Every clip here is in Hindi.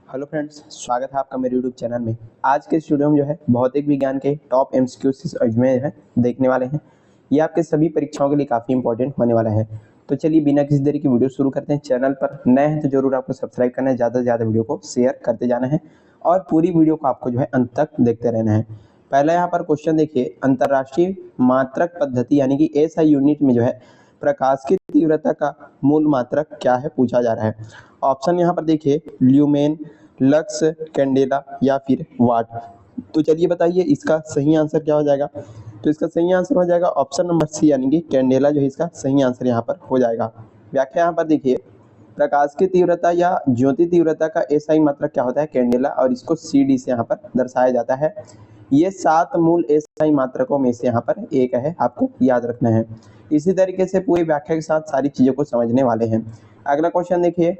हेलो फ्रेंड्स, स्वागत है आपका मेरे यूट्यूब चैनल में। आज के इस वीडियो में जो है भौतिक विज्ञान के टॉप एमसीक्यूज में है देखने वाले हैं। ये आपके सभी परीक्षाओं के लिए काफ़ी इंपॉर्टेंट होने वाला है। तो चलिए बिना किसी देरी की वीडियो शुरू करते हैं। चैनल पर नए हैं तो जरूर आपको सब्सक्राइब करना है, ज़्यादा से ज़्यादा वीडियो को शेयर करते जाना है और पूरी वीडियो को आपको जो है अंत तक देखते रहना है। पहला यहाँ पर क्वेश्चन देखिए, अंतर्राष्ट्रीय मात्रक पद्धति यानी कि एसआई यूनिट में जो है प्रकाश की तीव्रता का मूल मात्रक क्या है पूछा जा रहा है। ऑप्शन यहाँ पर देखिए, ल्यूमेन, लक्स, कैंडेला या फिर वाट। तो चलिए बताइए इसका सही आंसर क्या हो जाएगा। तो इसका सही आंसर हो जाएगा ऑप्शन नंबर सी यानी कि कैंडेला जो है इसका सही आंसर यहाँ पर हो जाएगा। व्याख्या यहाँ पर देखिए, प्रकाश की तीव्रता या ज्योति तीव्रता का एसआई मात्रक क्या होता है, कैंडेला, और इसको CD से यहाँ पर दर्शाया जाता है। ये 7 मूल एसआई मात्रकों में से यहाँ पर एक है, आपको याद रखना है। इसी तरीके से पूरी व्याख्या के साथ सारी चीजों को समझने वाले हैं। अगला क्वेश्चन देखिए,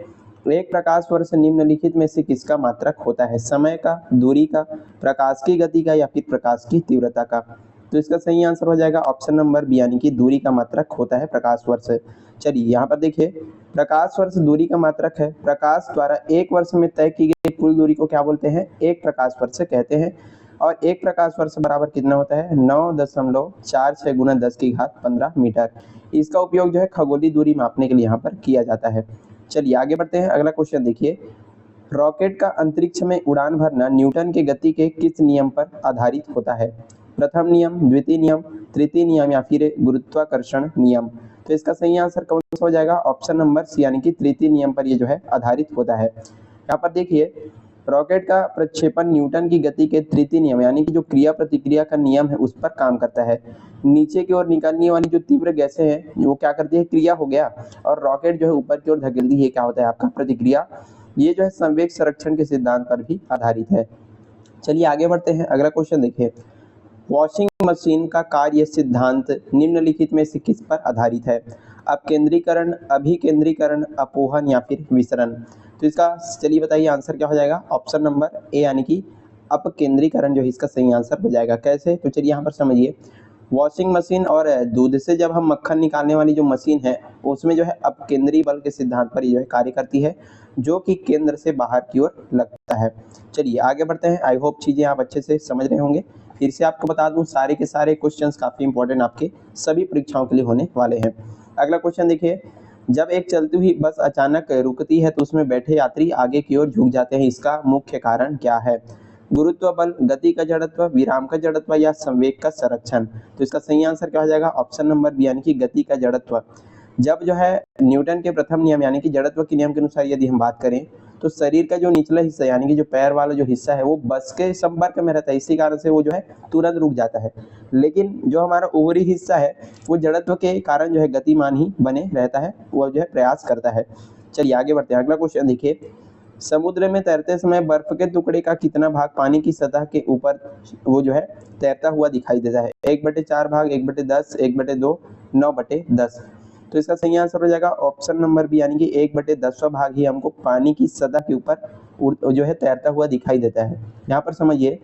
एक प्रकाश वर्ष निम्नलिखित में से किसका मात्रक होता है, समय का, दूरी का, प्रकाश की गति का या फिर प्रकाश की तीव्रता का। तो इसका सही आंसर हो जाएगा ऑप्शन नंबर बी यानी कि दूरी का मात्रक होता है प्रकाश वर्ष। चलिए यहाँ पर देखिए, प्रकाश वर्ष दूरी का मात्रक है। प्रकाश द्वारा एक वर्ष में तय की गई कुल दूरी को क्या बोलते हैं, एक प्रकाश वर्ष कहते हैं। और एक प्रकाश वर्ष बराबर कितना होता है, 9.46 गुना 10⁻15 मीटर। इसका उपयोग जो है खगोलीय दूरी मापने के लिए यहाँ पर किया जाता है। चलिए आगे बढ़ते हैं। अगला क्वेश्चन देखिए, रॉकेट का अंतरिक्ष में उड़ान भरना न्यूटन के गति के किस नियम पर आधारित होता है, प्रथम नियम, द्वितीय नियम, तृतीय नियम या फिर गुरुत्वाकर्षण नियम। तो इसका सही आंसर कौन सा हो जाएगा, ऑप्शन नंबर सी यानी कि तृतीय नियम पर ये जो है आधारित होता है। यहाँ पर देखिए, रॉकेट का प्रक्षेपण न्यूटन की गति के तृतीय नियम यानी कि जो क्रिया प्रतिक्रिया का नियम है उस पर काम करता है। नीचे की ओर निकलने वाली जो तीव्र गैसें हैं वो क्या करती है, क्रिया हो गया, और रॉकेट जो है ऊपर की ओर धकेलती है, क्या होता है आपका, प्रतिक्रिया। ये जो है संवेग संरक्षण के सिद्धांत पर भी आधारित है। चलिए आगे बढ़ते हैं। अगला क्वेश्चन देखिए, वॉशिंग मशीन का कार्य सिद्धांत निम्नलिखित में से किस पर आधारित है, अपकेंद्रीकरण, अभिकेंद्रीकरण, अपोहन या फिर विसरण। तो इसका चलिए बताइए आंसर क्या हो जाएगा, ऑप्शन नंबर ए यानी कि अपकेंद्रीकरण जो है इसका सही आंसर हो जाएगा। कैसे, तो चलिए यहाँ पर समझिए। वॉशिंग मशीन और दूध से जब हम मक्खन निकालने वाली जो मशीन है उसमें जो है अपकेंद्री बल के सिद्धांत पर जो है कार्य करती है, जो कि केंद्र से बाहर की ओर लगता है। चलिए आगे बढ़ते हैं। आई होप चीजें आप अच्छे से समझ रहे होंगे। फिर से आपको बता दूं, सारे के सारे क्वेश्चंस काफी इंपॉर्टेंट आपके सभी परीक्षाओं के लिए होने वाले हैं। अगला क्वेश्चन देखिए, जब एक चलती हुई बस अचानक रुकती है तो उसमें बैठे यात्री आगे की ओर झुक जाते हैं, इसका मुख्य कारण क्या है, गुरुत्व बल, गति का जड़त्व, विराम का जड़त्व या संवेग का संरक्षण। तो इसका सही आंसर क्या हो जाएगा, ऑप्शन नंबर बी यानी कि गति का जड़त्व। जब जो है न्यूटन के प्रथम नियम यानी कि जड़त्व के नियम के अनुसार यदि हम बात करें तो शरीर का जो निचला हिस्सा यानी कि जो पैर वाला जो हिस्सा है वो बस के संपर्क में रहता है, इसी कारण से वो जो है तुरंत रुक जाता है। लेकिन जो हमारा ऊपरी हिस्सा है वो जड़त्व के कारण जो है गतिमान ही बने रहता है, वो जो है प्रयास करता है। चलिए आगे बढ़ते हैं। अगला क्वेश्चन देखिए, समुद्र में तैरते समय बर्फ के टुकड़े का कितना भाग पानी की सतह के ऊपर वो जो है तैरता हुआ दिखाई देता है, 1/4 भाग, 1/10, 1/2, 9/10। तो इसका सही आंसर हो जाएगा ऑप्शन नंबर बी यानी कि 1/10वां भाग ही हमको पानी की सतह के ऊपर जो है तैरता हुआ दिखाई देता है। यहाँ पर समझिए,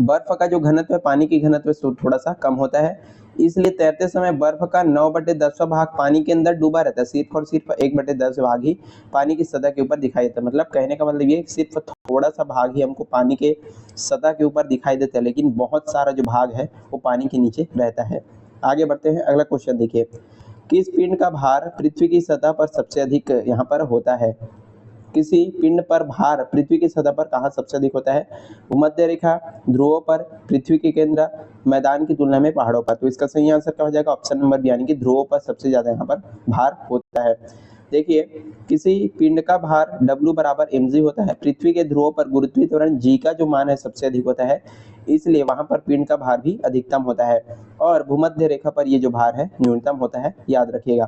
बर्फ का जो घनत्व है पानी की घनत्व से थोड़ा सा कम होता है, इसलिए तैरते समय बर्फ का 9/10वां भाग पानी के अंदर डूबा रहता है, सिर्फ और सिर्फ 1/10 भाग ही पानी की सतह के ऊपर दिखाई देता है। मतलब कहने का मतलब ये सिर्फ थोड़ा सा भाग ही हमको पानी के सतह के ऊपर दिखाई देता है, लेकिन बहुत सारा जो भाग है वो पानी के नीचे रहता है। आगे बढ़ते हैं। अगला क्वेश्चन देखिए, किस पिंड का भार पृथ्वी की सतह पर सबसे अधिक यहाँ पर होता है, किसी पिंड पर भार पृथ्वी की सतह पर कहाँ सबसे अधिक होता है, भूमध्य रेखा, ध्रुवों पर, पृथ्वी के केंद्र, मैदान की तुलना में पहाड़ों पर। तो इसका सही आंसर क्या हो जाएगा, ऑप्शन नंबर बी यानी कि ध्रुवों पर सबसे ज्यादा यहाँ पर भार होता है। देखिए, किसी पिंड का भार W बराबर mg होता है, पृथ्वी के ध्रुवों पर गुरुत्वीय त्वरण G का जो मान है सबसे अधिक होता है, इसलिए वहां पर पिंड का भार भी अधिकतम होता है, और भूमध्य रेखा पर ये जो भार है न्यूनतम होता है, याद रखिएगा।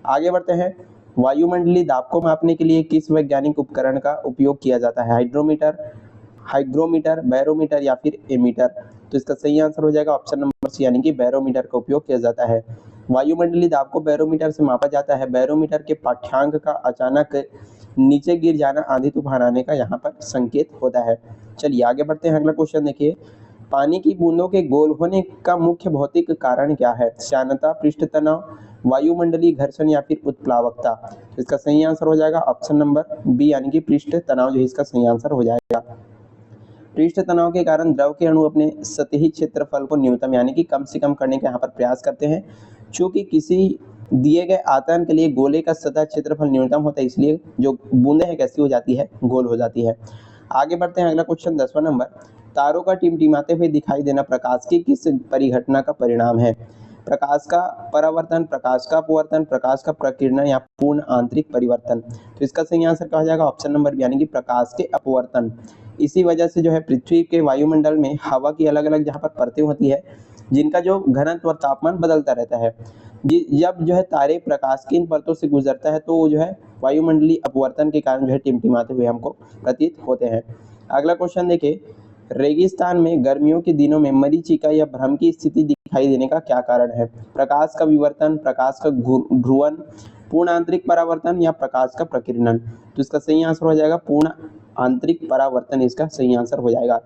आगे बढ़ते हैं। वायुमंडलीय दाब को मापने के लिए किस वैज्ञानिक उपकरण का उपयोग किया जाता है, हाइड्रोमीटर, हाइग्रोमीटर, बैरोमीटर या फिर एमीटर। तो इसका सही आंसर हो जाएगा ऑप्शन नंबर सी यानी कि बैरोमीटर का उपयोग किया जाता है। वायुमंडलीय दाब को बैरोमीटर से मापा जाता है। बैरोमीटर के पाठ्यांक का अचानक नीचे गिर जाना आंधी तूफान आने का यहाँ पर संकेत होता है। चलिए आगे बढ़ते हैं। अगला क्वेश्चन देखिए, पानी की बूंदों के गोल होने का मुख्य भौतिक कारण क्या है, श्यानता, पृष्ठ तनाव, वायुमंडलीय घर्षण या फिर उत्प्लावकता। तो इसका सही आंसर हो जाएगा ऑप्शन नंबर बी यानी कि पृष्ठ तनाव जो है इसका सही आंसर हो जाएगा। पृष्ठ तनाव के कारण द्रव के अणु अपने सतही क्षेत्रफल को न्यूनतम यानी कि कम से कम करने का यहाँ पर प्रयास करते हैं। चूंकि किसी दिए गए आयतन के लिए गोले का सतह क्षेत्रफल न्यूनतम होता है, इसलिए जो बूंदें हैं कैसी हो जाती है, गोल हो जाती है। आगे बढ़ते हैं, अगला क्वेश्चन 10वां नंबर, तारों का टिमटिमाते हुए दिखाई देना प्रकाश की किस परिघटना का परिणाम है? प्रकाश का परावर्तन, प्रकाश का अपवर्तन, प्रकाश का प्रकीर्णन या पूर्ण आंतरिक परिवर्तन। तो इसका सही आंसर क्या हो जाएगा ऑप्शन नंबर यानी कि प्रकाश के अपवर्तन। इसी वजह से जो है पृथ्वी के वायुमंडल में हवा की अलग अलग जहाँ पर परतें होती है, जिनका जो घनत्व और तापमान बदलता रहता है। जब जो है तारे प्रकाश की इन परतों से गुजरता है तो जो है वायुमंडलीय अपवर्तन के कारण जो है टिमटिमाते हुए हमको प्रतीत होते हैं। अगला क्वेश्चन देखिए, रेगिस्तान में गर्मियों के दिनों में मरीचिका या भ्रम की स्थिति दिखाई देने का क्या कारण है? प्रकाश का विवर्तन, प्रकाश का ध्रुवन, पूर्ण आंतरिक परावर्तन या प्रकाश का प्रकीर्णन। तो इसका सही आंसर हो जाएगा पूर्ण आंतरिक परावर्तन, इसका सही आंसर हो जाएगा।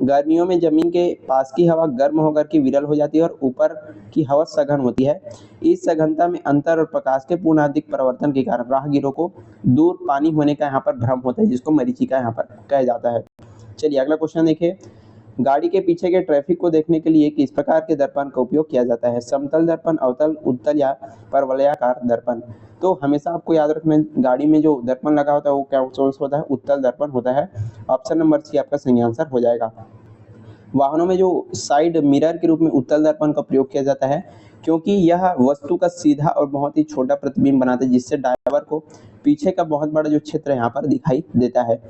गर्मियों में जमीन के पास की हवा गर्म होकर के विरल हो जाती है और ऊपर की हवा सघन होती है। इस सघनता में अंतर और प्रकाश के पूर्ण आंतरिक परिवर्तन के कारण राहगीरों को दूर पानी होने का यहाँ पर भ्रम होता है, जिसको मरीचिका यहाँ पर कहा जाता है। चलिए अगला क्वेश्चन देखिए, गाड़ी के पीछे के ट्रैफिक को देखने के लिए किस प्रकार के दर्पण का उपयोग किया जाता है? समतल दर्पण, अवतल, उत्तल या परवलयाकार दर्पण। तो हमेशा आपको याद रखना, गाड़ी में जो दर्पण लगा होता है वो क्या होता है? उत्तल दर्पण होता है। ऑप्शन नंबर सी आपका सही आंसर हो जाएगा। वाहनों में जो साइड मिरर के रूप में उत्तल दर्पण का प्रयोग किया जाता है, क्योंकि यह वस्तु का सीधा और बहुत ही छोटा प्रतिबिंब बनाता है, जिससे ड्राइवर को पीछे का बहुत बड़ा जो क्षेत्र यहाँ पर दिखाई देता है।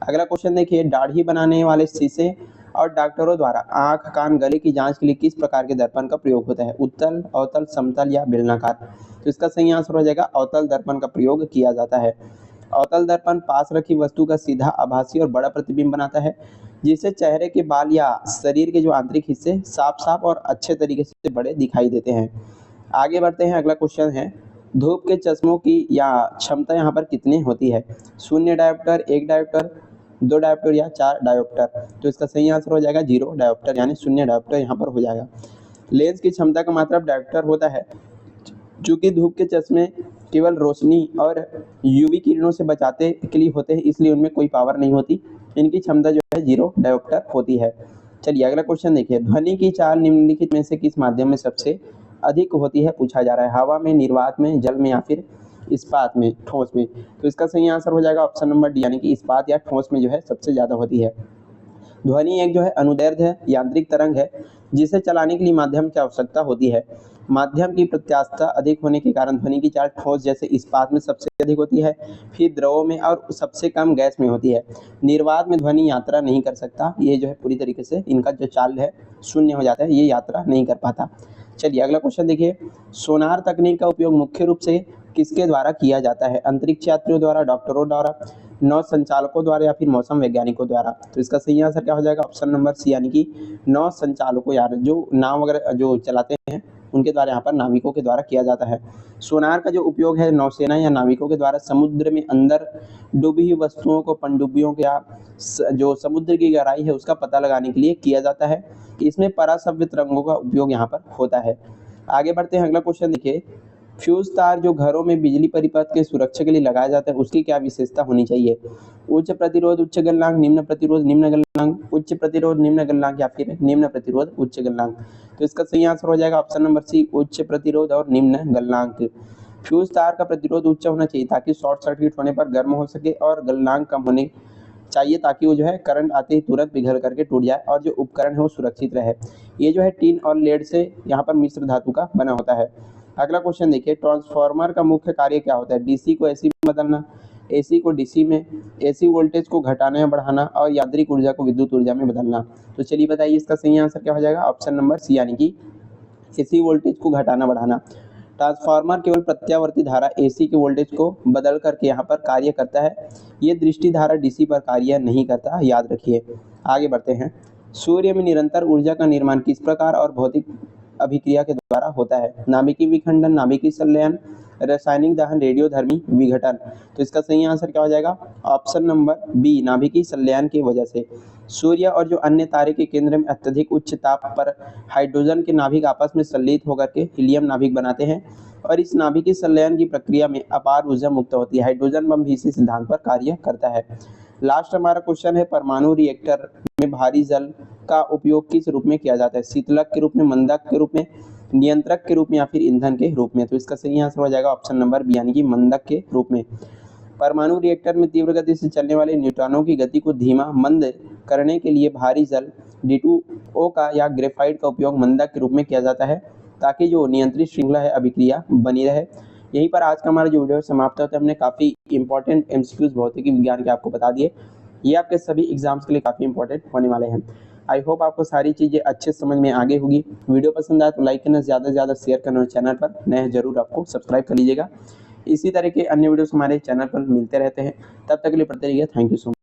अगला क्वेश्चन देखिए, दाढ़ी बनाने वाले शीशे और डॉक्टरों द्वारा आंख, कान, गले की जांच के लिए किस प्रकार के दर्पण का प्रयोग होता है? उत्तल, अवतल, समतल या बेलनाकार। तो इसका सही आंसर हो जाएगा अवतल दर्पण का प्रयोग किया जाता है। अवतल दर्पण पास रखी वस्तु का सीधा, आभासी और बड़ा प्रतिबिंब बनाता है, जिससे चेहरे के बाल या शरीर के जो आंतरिक हिस्से साफ साफ और अच्छे तरीके से बड़े दिखाई देते हैं। आगे बढ़ते हैं, अगला क्वेश्चन है, धूप के चश्मों की या क्षमता यहाँ पर कितनी होती है? 0 डायोप्टर, 1 डायोप्टर, 2 डायोप्टर या 4 डायोप्टर। तो इसका सही आंसर हो जाएगा 0 डायोप्टर यानी 0 डायोप्टर यहाँ पर हो जाएगा। लेंस की क्षमता का मात्रक डायोप्टर होता है। चूंकि धूप के चश्मे केवल रोशनी और यूवी किरणों से बचाते के लिए होते हैं, इसलिए उनमें कोई पावर नहीं होती। इनकी क्षमता जो है 0 डायोप्टर होती है। चलिए अगला क्वेश्चन देखिए, ध्वनि की चाल निम्नलिखित में से किस माध्यम में सबसे अधिक होती है पूछा जा रहा है? हवा में, निर्वात में, जल में या फिर इस्पात में, ठोस में। तो इसका सही आंसर हो जाएगा ऑप्शन नंबर डी यानी कि इस्पात या ठोस में जो है सबसे ज्यादा होती है। ध्वनि एक जो है अनुदैर्ध्य है, यांत्रिक तरंग है, जिसे चलाने के लिए माध्यम की आवश्यकता होती है। माध्यम की प्रत्यास्थता अधिक होने के कारण ध्वनि की चाल ठोस जैसे इस्पात में सबसे अधिक होती है, फिर द्रवों में और सबसे कम गैस में होती है। निर्वात में ध्वनि यात्रा नहीं कर सकता, ये जो है पूरी तरीके से इनका जो चाल है शून्य हो जाता है, ये यात्रा नहीं कर पाता। चलिए अगला क्वेश्चन देखिए, सोनार तकनीक का उपयोग मुख्य रूप से किसके द्वारा किया जाता है? अंतरिक्ष यात्रियों द्वारा, डॉक्टरों द्वारा, नौ संचालकों द्वारा या फिर मौसम वैज्ञानिकों द्वारा। तो इसका सही आंसर क्या हो जाएगा ऑप्शन नंबर सी यानी कि नौ संचालकों, यार जो नाव वगैरह जो चलाते हैं उनके द्वारा, यहाँ पर नाविकों के द्वारा किया जाता है। सोनार का जो उपयोग है नौसेना या नाविकों के द्वारा समुद्र में अंदर डूबी हुई वस्तुओं को पनडुब्बियों या जो समुद्र की गहराई है उसका पता लगाने के लिए किया जाता है। इसमें परासव्य तरंगों का उपयोग यहाँ पर होता है। आगे बढ़ते हैं, अगला क्वेश्चन देखिए, फ्यूज तार जो घरों में बिजली परिपथ के सुरक्षा के लिए लगाया जाता है उसकी क्या विशेषता होनी चाहिए? उच्च प्रतिरोध उच्च गलनांक, निम्न प्रतिरोध निम्न गलनांक, उच्च प्रतिरोध निम्न गलनांक या फिर निम्न प्रतिरोध उच्च गलनांक। तो इसका सही आंसर हो जाएगा ऑप्शन नंबर सी उच्च प्रतिरोध और निम्न गलनांक। फ्यूज तार का प्रतिरोध उच्च होना चाहिए ताकि शॉर्ट सर्किट होने पर गर्म हो सके, और गलनांक कम होने चाहिए ताकि वो जो है करंट आते ही तुरंत पिघल करके टूट जाए और जो उपकरण है वो सुरक्षित रहे। ये जो है टीन और लेड से यहाँ पर मिश्र धातु का बना होता है। अगला क्वेश्चन देखिए, ट्रांसफार्मर का मुख्य कार्य क्या होता है? डीसी को एसी में बदलना, एसी को डीसी में, एसी वोल्टेज को घटाना या बढ़ाना, और यांत्रिक ऊर्जा को विद्युत ऊर्जा में बदलना। तो चलिए बताइए इसका सही आंसर क्या हो जाएगा ऑप्शन नंबर सी यानी कि एसी वोल्टेज को घटाना बढ़ाना। ट्रांसफार्मर केवल प्रत्यावर्ती धारा एसी के वोल्टेज को बदल करके यहाँ पर कार्य करता है, ये दृष्टि धारा डीसी पर कार्य नहीं करता, याद रखिए। आगे बढ़ते हैं, सूर्य में निरंतर ऊर्जा का निर्माण किस प्रकार और भौतिक अभिक्रिया के द्वारा होता है? नाभिकीय विखंडन, नाभिकीय संलयन, रासायनिक दहन, रेडियोधर्मी विघटन। तो इसका सही आंसर क्या हो जाएगा? ऑप्शन नंबर बी, नाभिकीय संलयन की वजह से। सूर्य और जो अन्य तारे के केंद्र में अत्यधिक उच्च ताप पर हाइड्रोजन के नाभिक आपस में संलित होकर के हीलियम नाभिक बनाते हैं और इस नाभिकीय संलयन की प्रक्रिया में अपार ऊर्जा मुक्त होती है। हाइड्रोजन बम भी इसी सिद्धांत पर कार्य करता है। लास्ट हमारा क्वेश्चन है, परमाणु रिएक्टर में भारी जल का उपयोग किस रूप में किया जाता है? शीतलक के रूप में, मंदक के रूप में, नियंत्रक के रूप में या फिर ईंधन के रूप में? तो इसका सही आंसर हो जाएगा ऑप्शन नंबर बी, यानी कि मंदक के रूप में। परमाणु रिएक्टर में तीव्र गति से चलने वाले न्यूट्रॉनों की गति को धीमा मंद करने के लिए भारी जल D2O का या ग्रेफाइट का उपयोग मंदक के रूप में किया जाता है ताकि जो नियंत्रित श्रृंखला है अभिक्रिया बनी रहे। यहीं पर आज का हमारा जो वीडियो समाप्त होता है। हमने काफ़ी इंपॉर्टेंट एमसीक्यूज भौतिकी विज्ञान के आपको बता दिए। ये आपके सभी एग्जाम्स के लिए काफ़ी इंपॉर्टेंट होने वाले हैं। आई होप आपको सारी चीज़ें अच्छे समझ में आगे होगी। वीडियो पसंद आए तो लाइक करना, ज़्यादा से ज़्यादा शेयर करना और चैनल पर नए जरूर आपको सब्सक्राइब कर लीजिएगा। इसी तरह के अन्य वीडियोस हमारे चैनल पर मिलते रहते हैं। तब तक के लिए पढ़ते रहिए। Thank you so much.